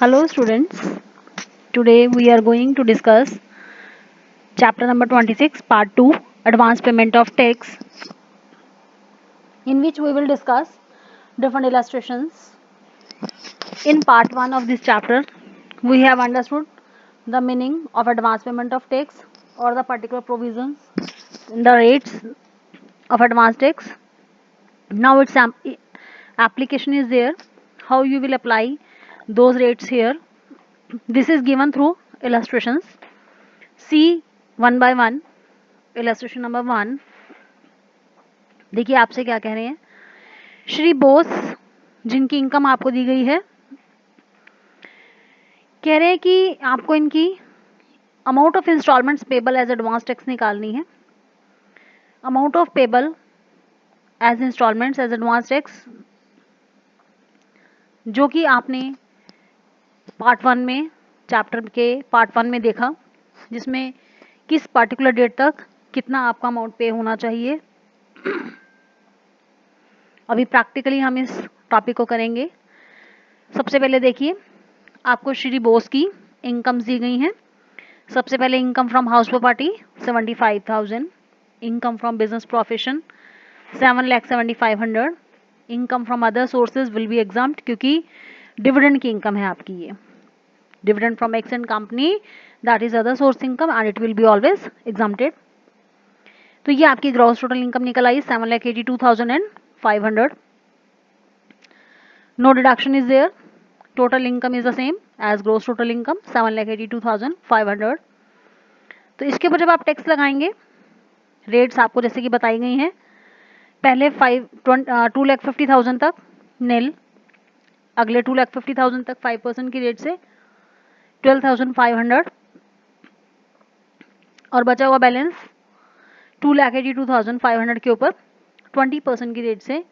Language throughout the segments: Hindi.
Hello students, today we are going to discuss chapter number 26 part 2 advanced payment of tax, in which we will discuss different illustrations. In part 1 of this chapter we have understood the meaning of advanced payment of tax or the particular provisions in the rates of advanced tax. Now its application is there, how you will apply those rates here. This is given through illustrations. See one by one. Illustration number 1 देखिए आपसे क्या कह रहे हैं। श्री बोस जिनकी इनकम आपको दी गई है, कह रहे हैं कि आपको इनकी amount of instalments payable as advance tax निकालनी है। Amount of payable as instalments as advance tax जो कि आपने पार्ट 1 में चैप्टर के पार्ट 1 में देखा, जिसमें किस पर्टिकुलर डेट तक कितना आपका अमाउंट पे होना चाहिए। अभी प्रैक्टिकली हम इस टॉपिक को करेंगे। सबसे पहले देखिए, आपको श्री बोस की इनकम्स दी गई हैं। सबसे पहले income from house property 75,000, income from business profession 7,75,100, income from other sources will be examined क्योंकि डिविडेंड की इनकम है आपकी। ये dividend from accent company that is other source income and it will be always exempted. तो ये आपकी ग्रॉस टोटल इनकम निकल आई 7,82,500. No deduction is there. Total income is the same as gross total income 7,82,500. तो इसके ऊपर जब आप टैक्स लगाएंगे, रेट्स आपको जैसे कि बताई गई हैं। पहले 2,50,000 तक नील, अगले 2,50,000 तक 5% की रेट से 12,500 और बचा हुआ बैलेंस 2,82,500 के ऊपर 20% की रेट से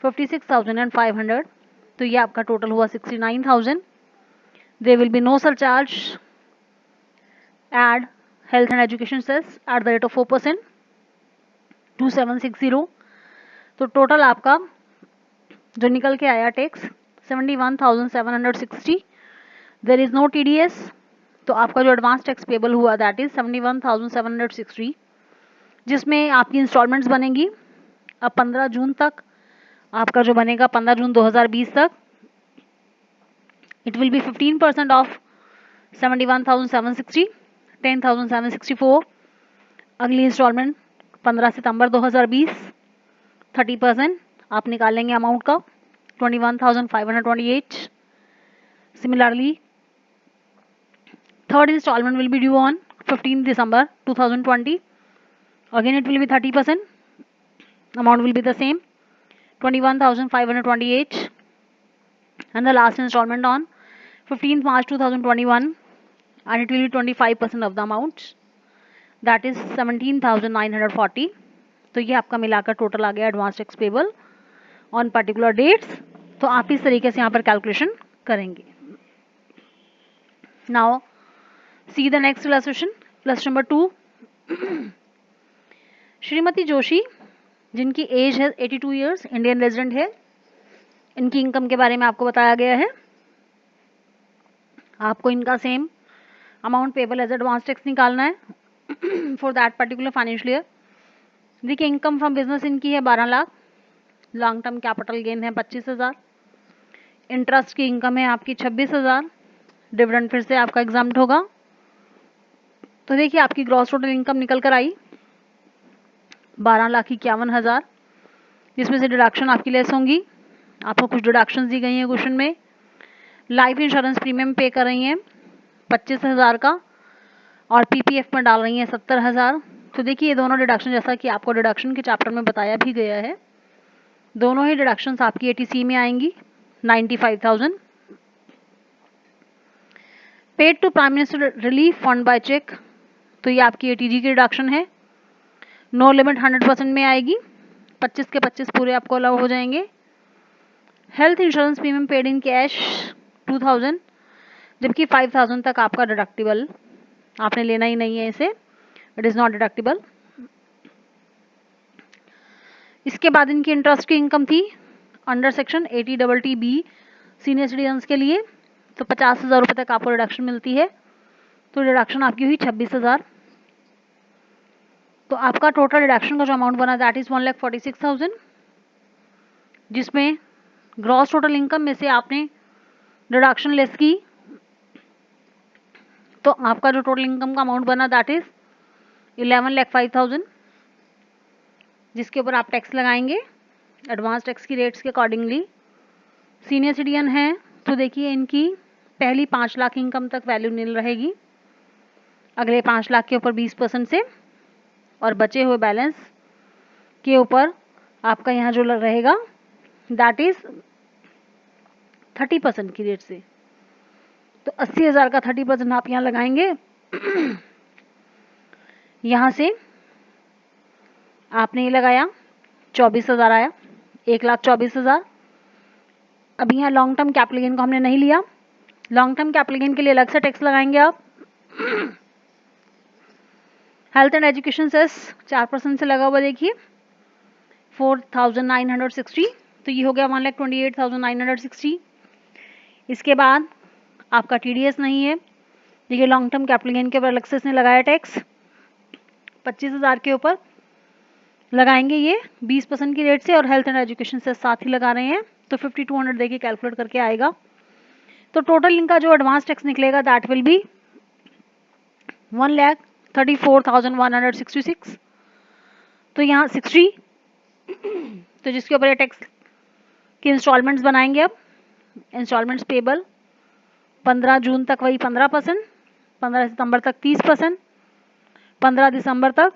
56,500। तो ये आपका टोटल हुआ 69,000। There will be no surcharge add health and education cess at the rate of 4%, 2,760। तो टोटल आपका जो निकल के आया tax 71,760। There is no TDS, तो आपका जो एडवांस टैक्स पेबल हुआ दैट इज 71,760, जिसमें आपकी इंस्टॉलमेंट्स बनेगी। अब 15 जून तक आपका जो बनेगा, 15 जून 2020 तक, इट विल बी 15% ऑफ 71,760, 10,764। अगली इंस्टॉलमेंट 15 सितंबर 2020, 30% आप निकालेंगे अमाउंट का 21,528। Similarly third instalment will be due on 15 December 2020, again it will be 30%, amount will be the same 21,528, and the last installment on 15th March 2021 and it will be 25% of the amount, that is 17,940। तो ये आपका मिलाकर टोटल आ गया advance tax payable on particular dates. तो आप इस तरीके से यहाँ पर कैलकुलेशन करेंगे। Now see the next illustration, illustration number 2। Shrimati Joshi जिनकी एज है 82 ईयर्स, इंडियन रेजिडेंट है। इनकी इनकम के बारे में आपको बताया गया है। आपको इनका same amount payable as advance tax निकालना है for that particular financial year. देखिए, इनकम फ्रॉम बिजनेस इनकी है 12 lakh, long term capital gain है 25,000, इंटरेस्ट की इनकम है आपकी 26,000, डिविडेंड फिर से आपका एग्जाम्प्ट होगा। तो देखिए आपकी ग्रॉस टोटल इनकम निकल कर आई 12,51,000, जिसमें से डिडक्शन आपकी लेस होंगी। आपको कुछ डिडक्शन दी गई हैं क्वेश्चन में। लाइफ इंश्योरेंस प्रीमियम पे कर रही हैं 25,000 का और PPF में डाल रही हैं 70,000। तो देखिए ये दोनों डिडक्शन, जैसा कि आपको डिडक्शन के चैप्टर में बताया भी गया है, दोनों ही डिडक्शंस आपकी ATC में आएंगी 95,000। Paid to prime minister relief fund by cheque, तो ये आपकी ATG की डिडक्शन है। नो लिमिट 100% में आएगी, 25 के 25 पूरे आपको अलाउ हो जाएंगे। Health insurance premium paid in cash 2,000, जबकि 5,000 तक आपका डिडक्टिबल आपने लेना ही नहीं है इसे, इट इज नॉट डिडक्टिबल। इसके बाद इनकी इंटरेस्ट की इनकम थी under section 80TB senior citizens के लिए तो 50,000 रुपये तक आपको रिडक्शन मिलती है, तो रिडक्शन आपकी हुई 26,000। तो आपका टोटल रिडक्शन का जो अमाउंट बना दैट इज़ 1,46,000, जिसमें ग्रॉस टोटल इनकम में से आपने रिडक्शन लेस की, तो आपका जो टोटल इनकम का अमाउंट बना दैट इज़ 11,05,000, जिसके ऊपर आप टैक्स लगाएंगे एडवांस टैक्स की रेट्स के अकॉर्डिंगली। सीनियर सिटीजन हैं तो देखिए इनकी पहली 5 लाख इनकम तक वैल्यू नील रहेगी, अगले 5 लाख के ऊपर 20% से, और बचे हुए बैलेंस के ऊपर आपका यहाँ जो रहेगा दैट इज 30% की रेट से। तो 80,000 का 30% आप यहाँ लगाएंगे। यहाँ से आपने ये लगाया 24,000 आया, 1,24,000। अभी यहाँ लॉन्ग टर्म कैपिटल गेन को हमने नहीं लिया, लॉन्ग टर्म कैपिटल गेन के लिए अलग से टैक्स लगाएंगे आप। हेल्थ एंड एजुकेशन सेस 4% से लगा हुआ, देखिए 4,960, तो ये हो गया 1,28,960। इसके बाद आपका TDS नहीं है, देखिए लॉन्ग टर्म कैपिटल गेन के ऊपर अलग से इसने लगाया टैक्स 25,000 के ऊपर लगाएंगे ये 20% की रेट से, और हेल्थ एंड एजुकेशन से साथ ही लगा रहे हैं, तो 5,200 देखिए कैलकुलेट करके आएगा। तो टोटल इनका जो एडवांस टैक्स निकलेगा दैट विल बी 1,34,166। तो यहाँ 60, तो जिसके ऊपर टैक्स की इंस्टॉलमेंट्स बनाएंगे। अब इंस्टॉलमेंट्स पेबल 15 जून तक वही 15%, 15 सितंबर तक 30%, 15 दिसंबर तक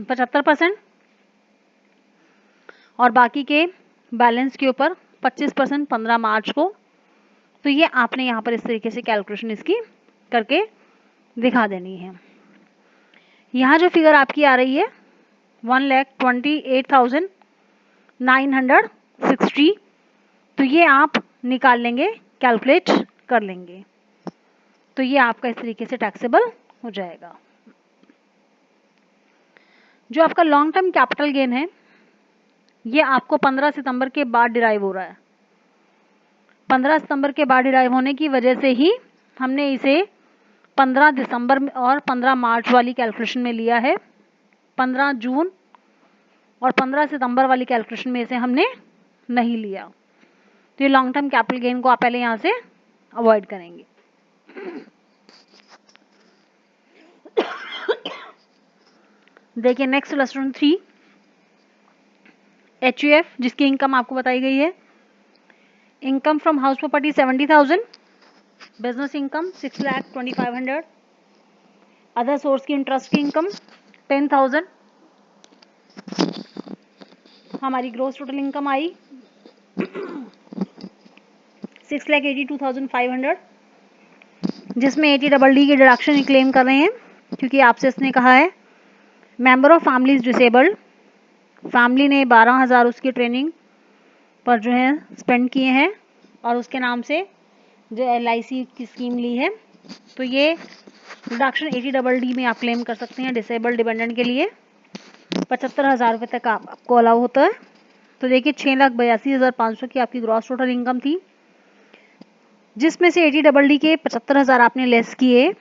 75%, और बाकी के बैलेंस के ऊपर 25% 15 मार्च को। तो ये आपने यहाँ पर इस तरीके से कैलकुलेशन इसकी करके दिखा देनी है। यहाँ जो फिगर आपकी आ रही है 1,28,960, तो ये आप निकाल लेंगे, कैलकुलेट कर लेंगे, तो ये आपका इस तरीके से टैक्सेबल हो जाएगा। जो आपका लॉन्ग टर्म कैपिटल गेन है ये आपको 15 सितंबर के बाद डिराइव हो रहा है। 15 सितंबर के बाद डिराइव होने की वजह से ही हमने इसे 15 दिसंबर और 15 मार्च वाली कैलकुलेशन में लिया है। 15 जून और 15 सितंबर वाली कैलकुलेशन में इसे हमने नहीं लिया। तो ये लॉन्ग टर्म कैपिटल गेन को आप पहले यहाँ से अवॉइड करेंगे। देखिए नेक्स्ट इलस्ट्रेशन 3, HUF जिसकी इनकम आपको बताई गई है। Income from house property 70,000, business income 6,25,500, other source की इंटरेस्ट की इनकम 10,000। हमारी ग्रोस टोटल इनकम आई 6,82,500, जिसमें 80DD की डिडक्शन क्लेम कर रहे हैं क्योंकि आपसे इसने कहा है member of family is disabled, family ने 12,000 उसकी ट्रेनिंग पर जो है स्पेंड किए हैं और उसके नाम से जो LIC की स्कीम ली है, तो ये डिडक्शन 80DD में आप क्लेम कर सकते हैं डिसेबल्ड डिपेंडेंट के लिए। 75,000 रुपये तक आपको अलाउ होता है। तो देखिए 6,82,500 की आपकी ग्रॉस टोटल इनकम थी, जिसमें से 80DD के 75,000 आपने लेस किए,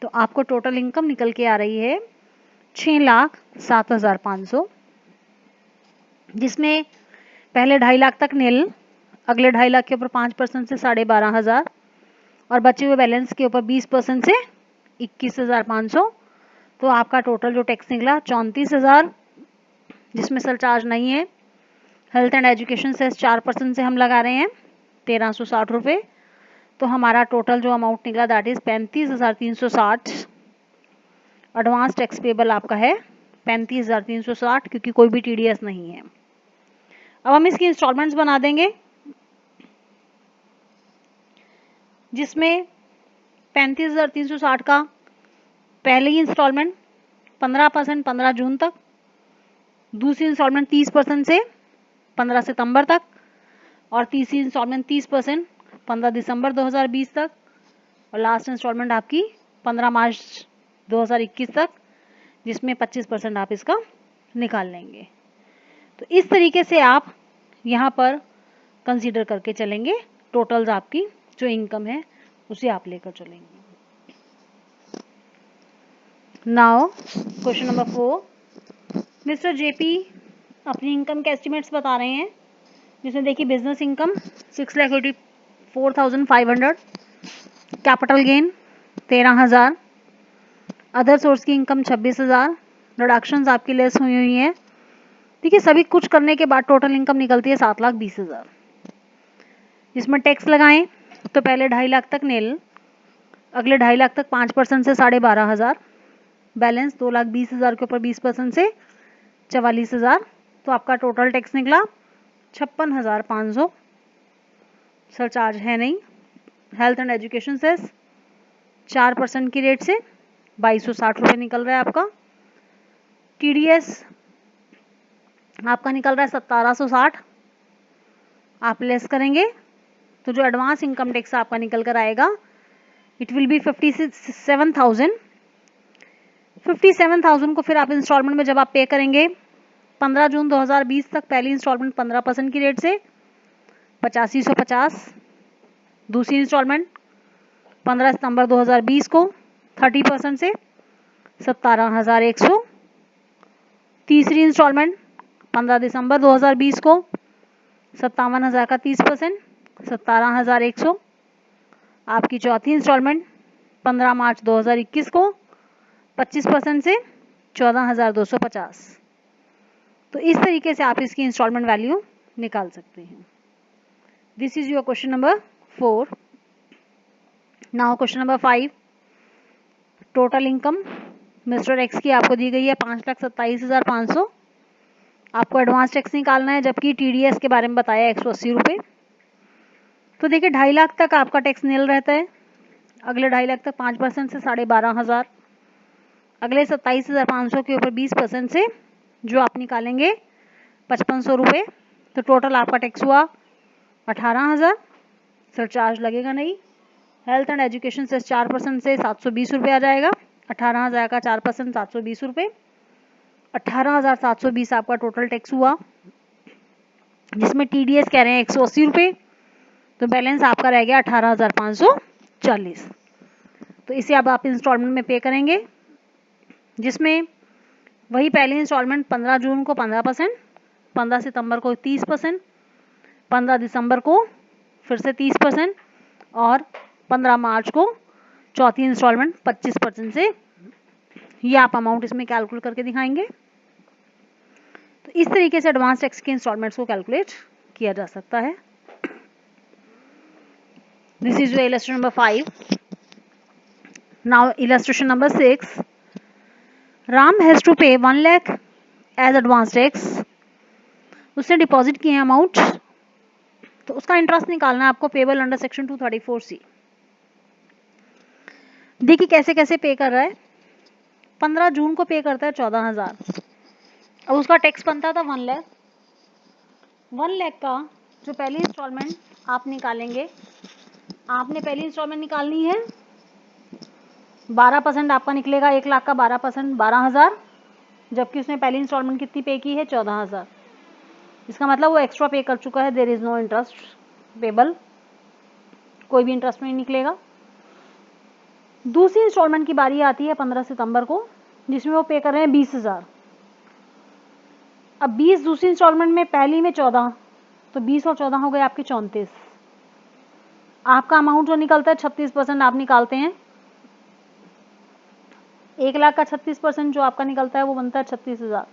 तो आपको टोटल इनकम निकल के आ रही है 6,07,500, जिसमें पहले 2.5 लाख तक नील, अगले 2.5 लाख के ऊपर 5% से 12,500, और बचे हुए बैलेंस के ऊपर 20% से 21,500। तो आपका टोटल जो टैक्स निकला 34,000, जिसमें सरचार्ज नहीं है। हेल्थ एंड एजुकेशन से 4% से हम लगा रहे हैं 1,360 रुपये, तो हमारा टोटल जो अमाउंट निकला that is 35,360। Advance tax payable आपका है 35,360 क्योंकि कोई भी TDS नहीं है। अब हम इसकी इंस्टॉलमेंट्स बना देंगे, जिसमें 35,360 का पहली इंस्टॉलमेंट 15% 15 जून तक, दूसरी इंस्टॉलमेंट 30% से 15 सितंबर तक, और तीसरी इंस्टॉलमेंट 30% 15 दिसंबर 2020 तक, और लास्ट इंस्टॉलमेंट आपकी 15 मार्च 2021 तक, जिसमें 25% आप इसका निकाल लेंगे। तो इस तरीके से आप यहाँ पर कंसीडर करके चलेंगे टोटल्स आपकी जो इनकम है उसे आप लेकर चलेंगे। Now question number 4, mister JP अपनी इनकम के एस्टिमेट्स बता रहे हैं, जिसमें देखिए business income 6,84,500, capital gain 13,000, other source की इनकम 26,000, डिडक्शंस आपकी लेस हुई है। देखिए सभी कुछ करने के बाद टोटल इनकम निकलती है 7,20,000। जिसमें टैक्स लगाएं तो पहले 2.5 लाख तक नील, अगले 2.5 लाख तक 5% से 12,500, बैलेंस 2,20,000 के ऊपर 20% से 44,000। तो आपका टोटल टैक्स निकला 56,500। सरचार्ज है नहीं। हेल्थ एंड एजुकेशन सेस 4% की रेट से 2,260 रुपये निकल रहा है आपका। TDS आपका निकल रहा है 1,760, आप लेस करेंगे तो जो एडवांस इनकम टैक्स आपका निकल कर आएगा इट विल बी 57,000। 57,000 को फिर आप इंस्टॉलमेंट में जब आप पे करेंगे 15 जून 2020 तक पहली इंस्टॉलमेंट 15% की रेट से 8550, दूसरी इंस्टॉलमेंट 15 सितंबर 2020 को 30% से 17,100, तीसरी इंस्टॉलमेंट 15 दिसंबर 2020 को 57,000 का 30%, 17,100। आपकी चौथी इंस्टॉलमेंट 15 मार्च 2021 को 25% से 14,250। तो इस तरीके से आप इसकी इंस्टॉलमेंट वैल्यू निकाल सकते हैं। This is your question number 4। Now question number 5, total income mister x की आपको दी गई है 5,27,500। आपको एडवांस टैक्स निकालना है, जबकि TDS के बारे में बताया 180 रुपये। तो देखिए 2.5 लाख तक आपका टैक्स नील रहता है, अगले 2.5 लाख तक 5% से 12,500, अगले 27,500 के ऊपर 20% से जो आप निकालेंगे 5,500 रुपये। तो टोटल आपका टैक्स हुआ 18,000। सरचार्ज लगेगा नहीं। हेल्थ एंड एजुकेशन से 4% से 720 रुपये आ जाएगा। 18,000 का 4% 720 रुपये, 18,720 आपका टोटल टैक्स हुआ, जिसमें TDS कह रहे हैं 180 रुपये। तो बैलेंस आपका रह गया 18,540। तो इसे अब आप इंस्टॉलमेंट में पे करेंगे, जिसमें वही पहली इंस्टॉलमेंट 15 जून को 15%, 15 सितंबर को 30%, 15 दिसंबर को फिर से 30% और 15 मार्च को चौथी इंस्टॉलमेंट 25% से। ये आप अमाउंट इसमें कैलकुलेट करके दिखाएंगे। तो इस तरीके से एडवांस टैक्स के इंस्टॉलमेंट्स को कैलकुलेट किया जा सकता है। This is your illustration number 5। Now illustration number 6, Ram has to pay 1 lakh as advance tax. उसने डिपॉजिट किए अमाउंट, तो उसका इंटरेस्ट निकालना है आपको, पेबल अंडर सेक्शन 234C। देखिए कैसे कैसे पे कर रहा है। 15 जून को पे करता है 14,000। अब उसका टैक्स बनता था 1 लाख। 1 लाख का जो पहली इंस्टॉलमेंट आप निकालेंगे, आपने पहली इंस्टॉलमेंट निकालनी है 12% आपका निकलेगा। 1 लाख का 12% 12,000, जबकि उसने पहली इंस्टॉलमेंट कितनी पे की है 14,000। इसका मतलब वो एक्स्ट्रा पे कर चुका है। There is no interest payable, कोई भी इंटरेस्ट नहीं निकलेगा। दूसरी इंस्टॉलमेंट की बारी आती है 15 सितंबर को, जिसमें वो पे कर रहे हैं 20,000। अब 20 दूसरी इंस्टॉलमेंट में, पहली में 14, तो 20 और 14 हो गए आपके 34। आपका अमाउंट जो निकलता है 36% आप निकालते हैं। 1 लाख का 36% जो आपका निकलता है वो बनता है 36,000।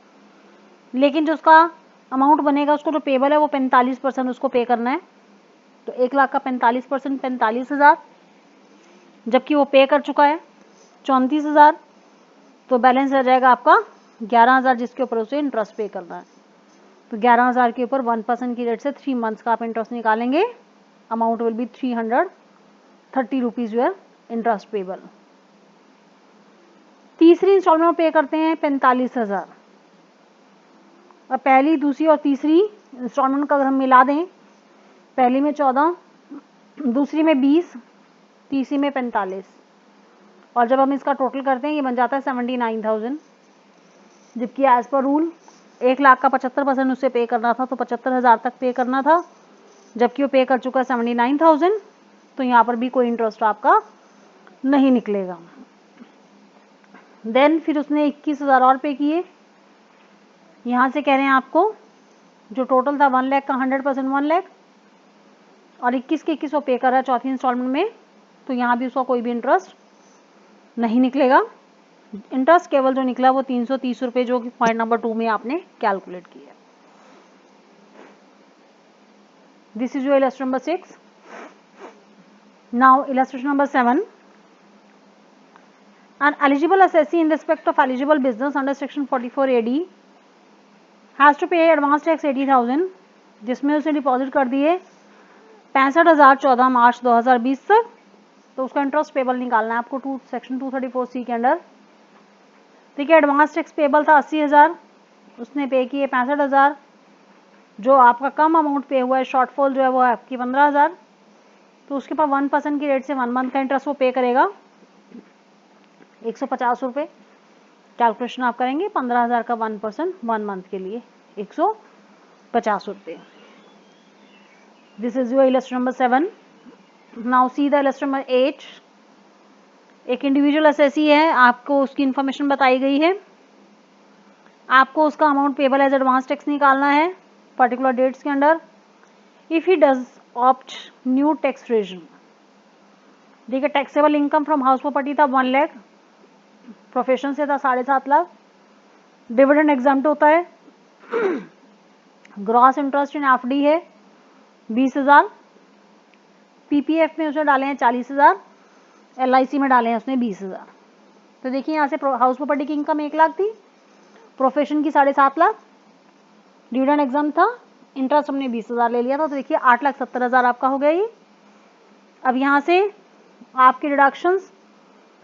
लेकिन जो उसका अमाउंट बनेगा, उसको जो पेबल है वो 45% उसको पे करना है। तो 1 लाख का 45% 45,000, जबकि वो पे कर चुका है 34,000। तो बैलेंस रह जाएगा आपका 11,000, जिसके ऊपर उसे इंटरेस्ट पे करना है। तो 11,000 के ऊपर 1% की रेट से 3 मंथ्स का आप इंटरेस्ट निकालेंगे। Amount will be 330 rupees your interest payable. तीसरी इंस्टॉलमेंट में पे करते हैं 45,000। और पहली, दूसरी और तीसरी इंस्टॉलमेंट का अगर हम मिला दें, पहली में 14, दूसरी में 20, तीसरी में 45, और जब हम इसका टोटल करते हैं ये बन जाता है 79,000। जबकि एज पर रूल 1 लाख का 75% उससे पे करना था, तो 75,000 तक पे करना था, जबकि वो पे कर चुका है 79,000। तो यहाँ पर भी कोई इंटरेस्ट आपका नहीं निकलेगा। देन फिर उसने 21,000 और पे किए। यहाँ से कह रहे हैं आपको जो टोटल था 1 लाख का 100% 1 लाख और 21 के 21 वो पे कर रहा है चौथी इंस्टॉलमेंट में, तो यहाँ भी उसका कोई भी इंटरेस्ट नहीं निकलेगा। इंटरेस्ट केवल जो निकला वो 330 रुपये, जो कि पॉइंट नंबर 2 में आपने कैलकुलेट किया। This is your illustration number 6। Now illustration number 7। An eligible assessee in respect of eligible business under section 44 AD has to pay advance tax 80,000, जिसमें उसे डिपॉजिट कर दिए 65,000 14 मार्च 2020 तक। तो उसका इंटरेस्ट पेबल निकालना है आपको सेक्शन 234C के अंडर। ठीक है, एडवांस टैक्स पेबल था 80,000, उसने पे किए 65,000। जो आपका कम अमाउंट पे हुआ है, शॉर्टफॉल जो है वो है आपकी 15,000, तो उसके पास 1% की रेट से 1 मंथ का इंटरेस्ट वो पे करेगा 150 रुपये। कैलकुलेशन आप करेंगे 15,000 का 1% 1 मंथ के लिए 150 रुपये। This is your illustration number 7। Now see the illustration number 8। एक इंडिविजुअल असेसी है, आपको उसकी इंफॉर्मेशन बताई गई है, आपको उसका amount payable as advance tax निकालना है पर्टिकुलर डेट्स के अंडर। If he does opt new tax regime, देखिए taxable income from house property था 1 लाख, प्रोफेशन से था 7.5 लाख, डिविडेंड एग्जाम्प्ट होता है, ग्रॉस इंटरेस्ट इन एफडी है 20,000, पीपीएफ में उसने डाले हैं 40,000, एलआईसी में डाले हैं उसने 20,000। तो देखिए यहाँ से हाउस प्रॉपर्टी की इनकम 1 लाख थी, प्रोफेशन की 7.5 लाख, डिविडेंड एग्जाम था, इंटरेस्ट हमने 20,000 ले लिया था, तो देखिए 8,70,000 आपका हो गया ये। अब यहाँ से आपके डिडक्शंस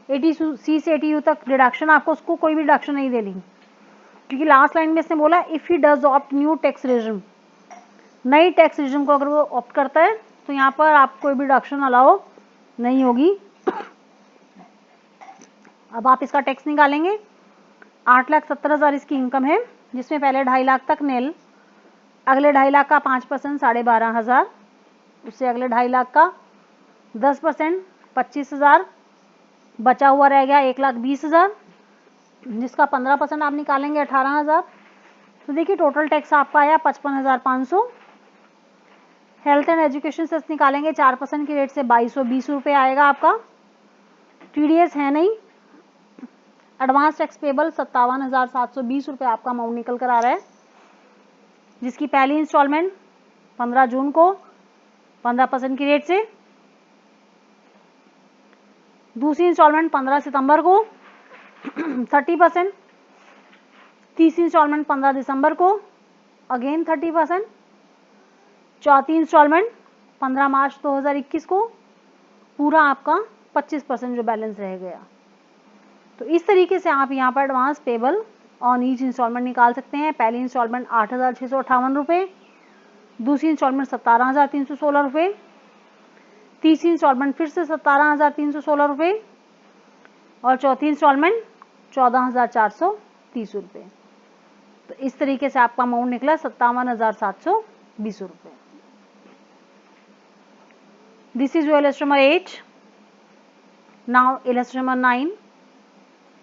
80C से 80U तक डिडक्शन, आपको उसको कोई भी डिडक्शन नहीं देनी, क्योंकि लास्ट लाइन में इसने बोला if he does opt new tax regime, नई टैक्स रेजिम को अगर वो ऑप्ट करता है तो यहाँ पर आपको कोई भी डिडक्शन अलाउ नहीं होगी। अब आप इसका टैक्स निकालेंगे। 8,70,000 इसकी इनकम है, जिसमें पहले 2.5 लाख तक नेल, अगले 2.5 लाख का 5% 12,500, उससे अगले 2.5 लाख का 10% 25,000, बचा हुआ रह गया 1,20,000, जिसका 15% आप निकालेंगे 18,000। तो देखिए टोटल टैक्स आपका आया 55,500। हेल्थ एंड एजुकेशन सेस निकालेंगे 4% की रेट से 2,220 रुपये आएगा आपका। टीडीएस है नहीं। एडवांस टैक्स पेबल 57,720 रुपये आपका अमाउंट निकल कर आ रहा है, जिसकी पहली इंस्टॉलमेंट 15 जून को 15% की रेट से, दूसरी इंस्टॉलमेंट 15 सितंबर को 30%, तीसरी इंस्टॉलमेंट 15 दिसंबर को अगेन 30%, चौथी इंस्टॉलमेंट 15 मार्च 2021 को पूरा आपका 25% जो बैलेंस रह गया। तो इस तरीके से आप यहाँ पर advance payable on each instalment निकाल सकते हैं। पहली इंस्टॉलमेंट 8,658 रुपये, दूसरी इंस्टॉलमेंट 17,316 रुपये, तीसरी इंस्टॉलमेंट फिर से 17,316 रुपये और चौथी इंस्टॉलमेंट 14,430 रुपये। तो इस तरीके से आपका अमाउंट निकला 57,720 रुपये। This is your illustration number 8। Now illustration number 9।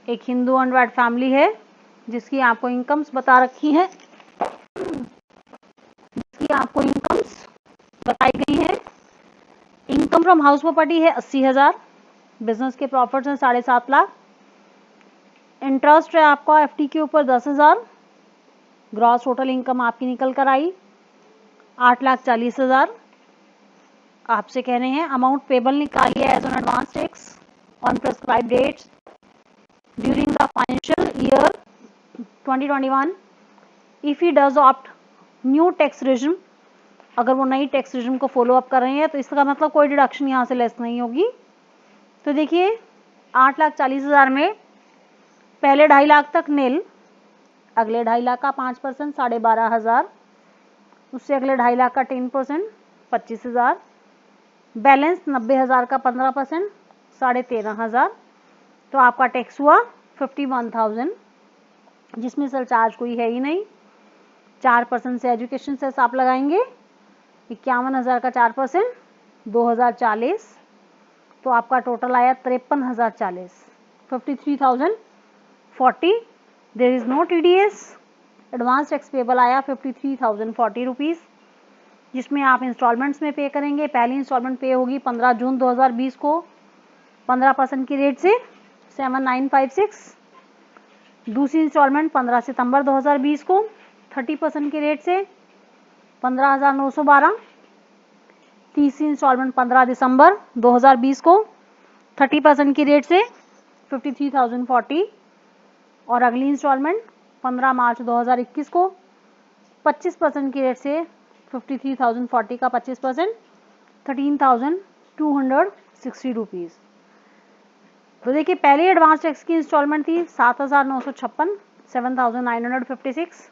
एक हिंदू अनवैड फैमिली है जिसकी आपको इनकम्स बता रखी है, जिसकी आपको इनकम्स बताई गई है। इनकम फ्रॉम हाउस प्रॉपर्टी है 80,000, बिजनेस के प्रॉफिट्स हैं 7.5 लाख, इंटरेस्ट है आपका एफडी के ऊपर 10,000, ग्रॉस टोटल इनकम आपकी निकल कर आई 8,40,000। आपसे कह रहे हैं अमाउंट पेबल निकालिए as on advance tax on prescribe dates during the financial year 2021 if he does opt new tax regime, अगर वो नई टैक्स रेजिम को फॉलो अप कर रहे हैं तो इसका मतलब कोई डिडक्शन यहाँ से लेस नहीं होगी। तो देखिए 8,40,000 में पहले 2.5 लाख तक नेल, अगले 2.5 लाख का 5% 12,500, उससे अगले 2.5 लाख का 10% 25,000, बैलेंस 90,000 का 15% 13,500। तो आपका टैक्स हुआ 51,000, जिसमें सरचार्ज कोई है ही नहीं। 4% से एजुकेशन सेस आप लगाएंगे 51,000 का 4%, 2040, तो आपका टोटल आया 53,040, 53,040. There is no TDS. Advance tax payable आया 53,040 रुपीज़, जिसमें आप इंस्टॉलमेंट्स में पे करेंगे. पहली इंस्टॉलमेंट पे होगी 15 जून 2020 को 15% की रेट से 7956. दूसरी इंस्टॉलमेंट 15 सितंबर 2020 को 30% की रेट से 15,912. तीसरी इंस्टॉलमेंट 15 दिसंबर 2020 को 30% की रेट से 53,040. और अगली इंस्टॉलमेंट 15 मार्च 2021 को 25% की रेट से 53,040 का 25%, 13,260 रुपीज़. तो देखिए, पहली एडवांस टैक्स की इंस्टॉलमेंट थी 7,956, 7,956.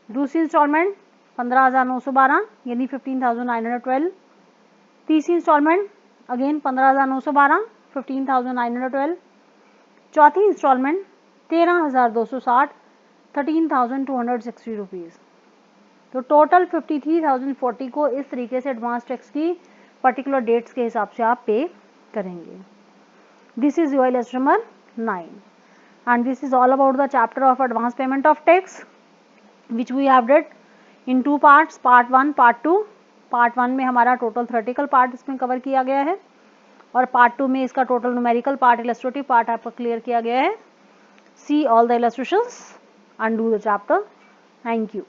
दूसरी इंस्टॉलमेंट 15,912 यानी 15,912. तीसरी इंस्टॉलमेंट अगेन 15,912, 15,912. चौथी इंस्टॉलमेंट 13,260, 13,260 रुपीज़. तो टोटल 53,040 को इस तरीके से एडवांस टैक्स की पर्टिकुलर डेट्स के हिसाब से आप पे करेंगे. This is your lesson number 9 and this is all about the chapter of advance payment of tax which we have read in two parts, part 1, part 2. part 1 में हमारा टोटल थ्योरेटिकल पार्ट इसमें कवर किया गया है और part 2 में इसका total numerical part, illustrative part आपका क्लियर किया गया है. See all the illustrations and do the chapter. Thank you.